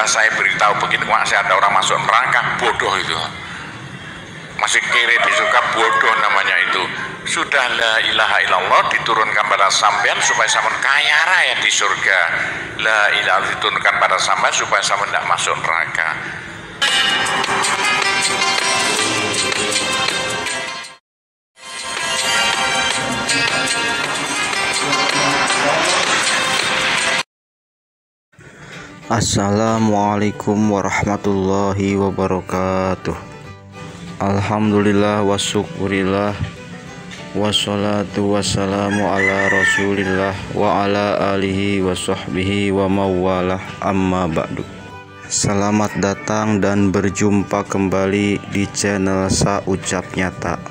saya beritahu begini, masih ada orang masuk neraka, bodoh itu. Masih kere di surga, bodoh namanya itu. Sudah la ilaha illallah diturunkan pada sampean supaya sampean kaya raya di surga. La ilaha diturunkan pada sampean supaya sampean tidak masuk neraka. Assalamualaikum warahmatullahi wabarakatuh. Alhamdulillah wa syukurillah, wassalatu wassalamu ala rasulillah wa ala alihi wa sahbihi wa mawalah, amma ba'du. Selamat datang dan berjumpa kembali di channel Sa Ucap Nyata.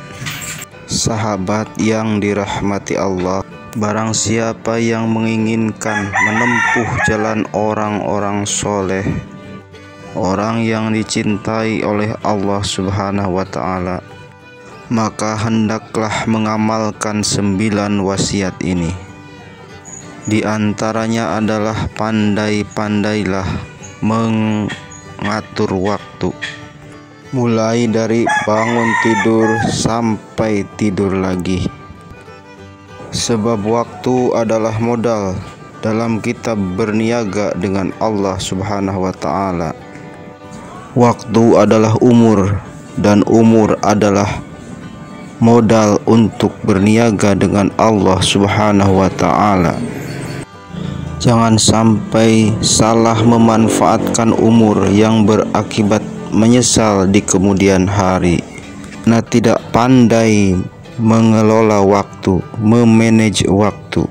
Sahabat yang dirahmati Allah, barang siapa yang menginginkan menempuh jalan orang-orang soleh, orang yang dicintai oleh Allah Subhanahu wa Ta'ala, maka hendaklah mengamalkan 9 wasiat ini. Di antaranya adalah pandai-pandailah mengatur waktu, mulai dari bangun tidur sampai tidur lagi. Sebab waktu adalah modal dalam kita berniaga dengan Allah Subhanahu wa Ta'ala. Waktu adalah umur, dan umur adalah modal untuk berniaga dengan Allah Subhanahu wa Ta'ala. Jangan sampai salah memanfaatkan umur yang berakibat menyesal di kemudian hari. Karena tidak pandai mengelola waktu, memanage waktu.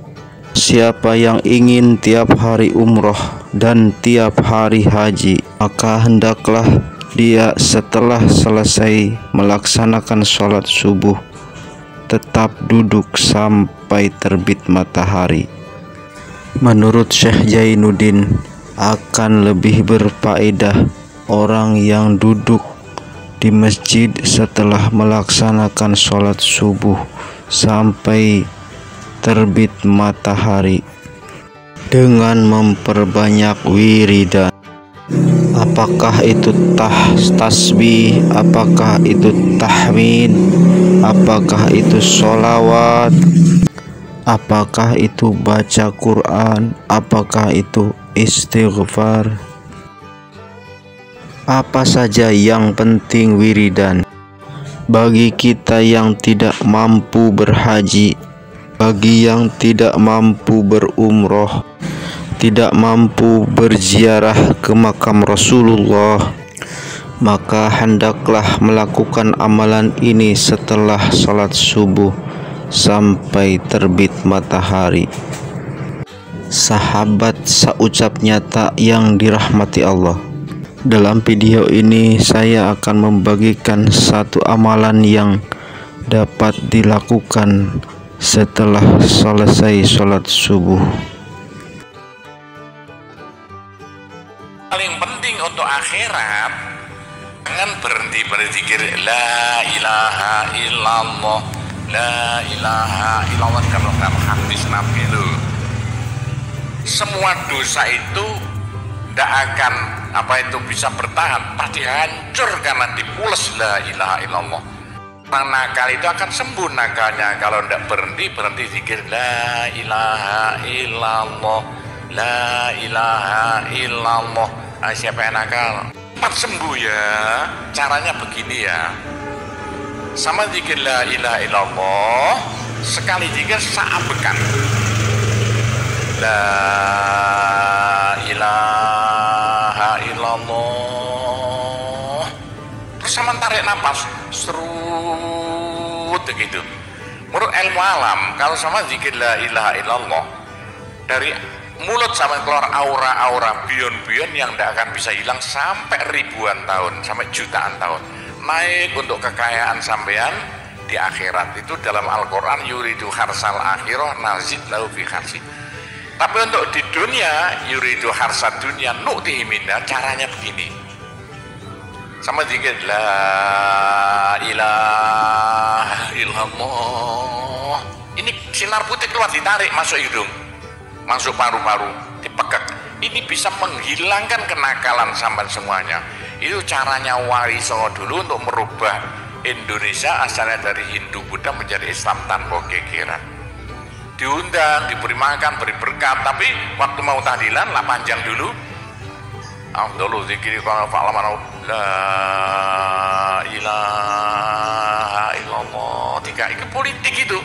Siapa yang ingin tiap hari umroh dan tiap hari haji, maka hendaklah dia setelah selesai melaksanakan sholat subuh tetap duduk sampai terbit matahari. Menurut Syekh Jainuddin, akan lebih berfaedah orang yang duduk di masjid setelah melaksanakan sholat subuh sampai terbit matahari dengan memperbanyak wiridan. Apakah itu tasbih, apakah itu tahmid, apakah itu sholawat, apakah itu baca Quran, apakah itu istighfar. Apa saja yang penting wiridan. Bagi kita yang tidak mampu berhaji, bagi yang tidak mampu berumroh, tidak mampu berziarah ke makam Rasulullah, maka hendaklah melakukan amalan ini setelah salat subuh sampai terbit matahari. Sahabat Sa Ucap Nyata yang dirahmati Allah, dalam video ini saya akan membagikan satu amalan yang dapat dilakukan setelah selesai sholat subuh. Paling penting untuk akhirat, jangan berhenti berzikir la ilaha illallah, la ilaha illallah, dalam hadis Nabi itu. Semua dosa itu tidak akan bisa bertahan, pasti hancur karena dipules la ilaha illallah. Orang nakal itu akan sembuh nakalnya kalau tidak berhenti zikir la ilaha illallah, la ilaha illallah. Nah, siapa yang nakal cepat sembuh ya. Caranya begini ya, sama zikir la ilaha illallah, sekali zikir sa'abekan la ilaha illallah, terus sama tarik nafas serut begitu. Menurut ilmu alam, kalau sama zikir la ilaha illallah, dari mulut sampai keluar aura-aura bion-bion yang tidak akan bisa hilang sampai ribuan tahun, sampai jutaan tahun. Naik untuk kekayaan sampean di akhirat. Itu dalam Al-Quran, yuridu harsal akhirah nazid lahu fi harsi. Tapi untuk di dunia, yuridu harsad dunia nu'tihi minna, caranya begini. Sama zikir la ilaha illallah. Ini sinar putih keluar, ditarik masuk hidung, masuk paru-paru, dipegak. ini bisa menghilangkan kenakalan sampai semuanya. Itu caranya Wali Songo dulu untuk merubah Indonesia asalnya dari Hindu Buddha menjadi Islam tanpa gegeran. Diundang, diberi makan, beri berkat, tapi waktu mau tahlilan lah panjang dulu. Dulu zikir kalau fa'laman la ilaha illallah. Tiga itu politik itu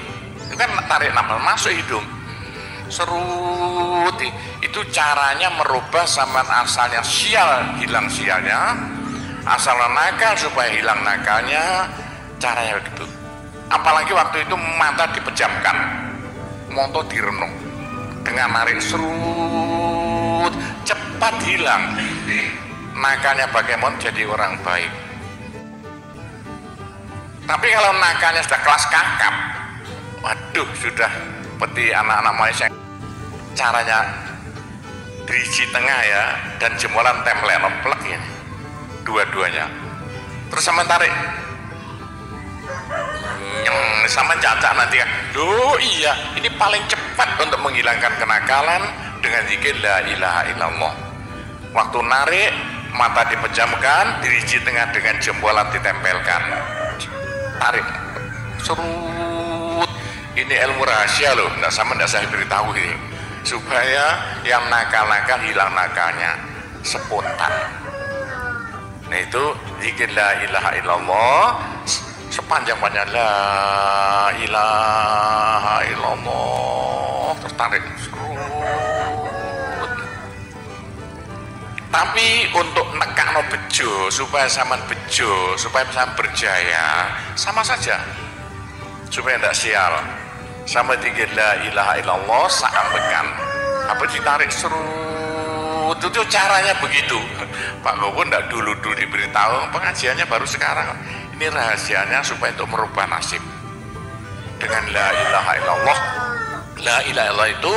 kan tarik nafas masuk hidung. Serut itu caranya merubah zaman asalnya sial hilang sialnya, asal nakal supaya hilang nakalnya, caranya begitu. Apalagi waktu itu mata dipejamkan, moto direnung dengan narik serut, cepat hilang nakalnya, bagaimana jadi orang baik. Tapi kalau nakalnya sudah kelas kakap, waduh, sudah seperti anak-anak Malaysia. Caranya driji tengah ya, dan jempolan template plek ya, dua-duanya. Terus sama tarik, sama caca nanti kan. Loh iya, ini paling cepat untuk menghilangkan kenakalan dengan zikir la ilaha illallah. Waktu narik, mata dipejamkan, driji tengah dengan jempolan ditempelkan. Tarik, serut. Ini ilmu rahasia loh, nggak saya beritahu ini. Supaya yang nakal-nakal hilang nakalnya spontan. Nah itu zikir la ilaha illallah sepanjang-panjang la ilaha illallah, tertarik serut. Tapi untuk nekakno bejo supaya sampean bejo, supaya sampean berjaya, sama saja. Supaya tidak sial. Sama zikir la ilaha illallah saambekan apa ditarik serut, itu caranya begitu. Pak Gowo ndak dulu diberitahu, pengajiannya baru sekarang. Ini rahasianya supaya untuk merubah nasib dengan la ilaha illallah. La ilaha illallah itu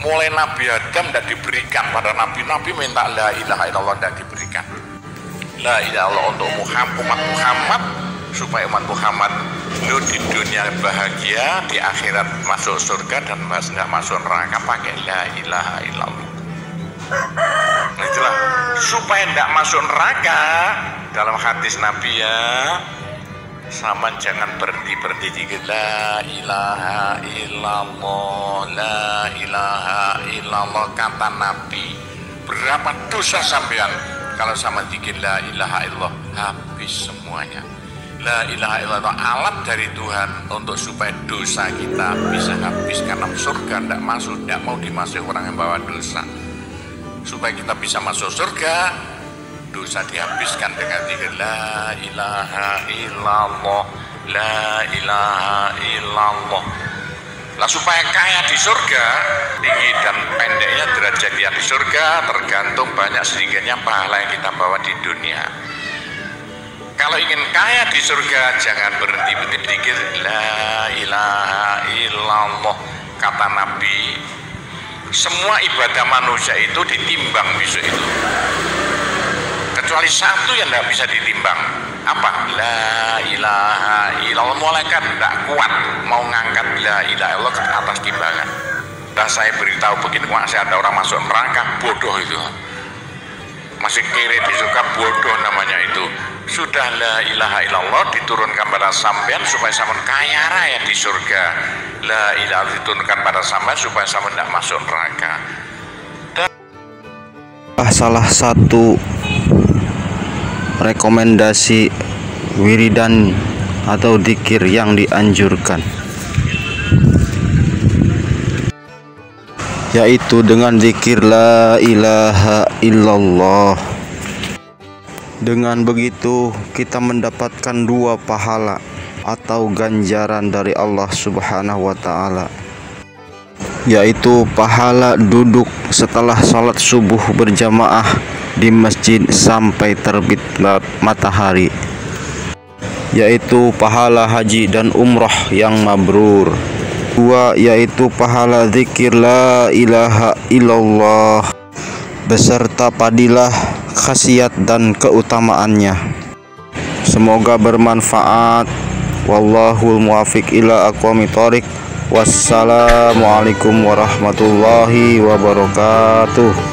mulai Nabi Adam tidak diberikan, pada nabi-nabi minta la ilaha illallah tidak diberikan. La ilaha illallah untuk umat Muhammad supaya umat Muhammad di dunia bahagia, di akhirat masuk surga, dan nggak masuk neraka pakai la ilaha illallah. Nah, itulah supaya nggak masuk neraka. Dalam hadis Nabi ya, sama jangan berhenti di la ilaha illallah, la ilaha illallah. Kata Nabi, berapa dosa sampean kalau sama zikir la ilaha illallah, habis semuanya. La ilaha illallah alat dari Tuhan untuk supaya dosa kita bisa habis, karena surga tidak masuk, tidak mau dimasuki orang yang bawa dosa. Supaya kita bisa masuk surga, dosa dihabiskan dengan zikir la ilaha illallah, la ilaha illallah. Lah supaya kaya di surga, tinggi dan pendeknya derajat dia di surga tergantung banyak sedikitnya pahala yang kita bawa di dunia. Kalau ingin kaya di surga, jangan berhenti zikir la ilaha illallah. Kata Nabi, semua ibadah manusia itu ditimbang besok itu, kecuali satu yang tidak bisa ditimbang. Apa? La ilaha illallah. Malaikat tidak kuat mau ngangkat la ilaha illallah ke atas timbangan. Dan saya beritahu begini, masih ada orang masuk neraka, bodoh itu. Masih kiri di surga, bodoh namanya itu. Sudah la ilaha illallah diturunkan pada sampean supaya sampean kaya raya di surga. La ilaha diturunkan pada sampean supaya sampean tidak masuk neraka. Dan salah satu rekomendasi wiridan atau dzikir yang dianjurkan, yaitu dengan zikir la ilaha illallah. Dengan begitu kita mendapatkan dua pahala atau ganjaran dari Allah Subhanahu wa ta'ala, yaitu pahala duduk setelah salat subuh berjamaah di masjid sampai terbit matahari, yaitu pahala haji dan umrah yang mabrur. Dua, yaitu pahala zikir la ilaha illallah beserta padilah, khasiat dan keutamaannya. Semoga bermanfaat. Wallahul muwaffiq ila aqwamit thoriq. Wassalamualaikum warahmatullahi wabarakatuh.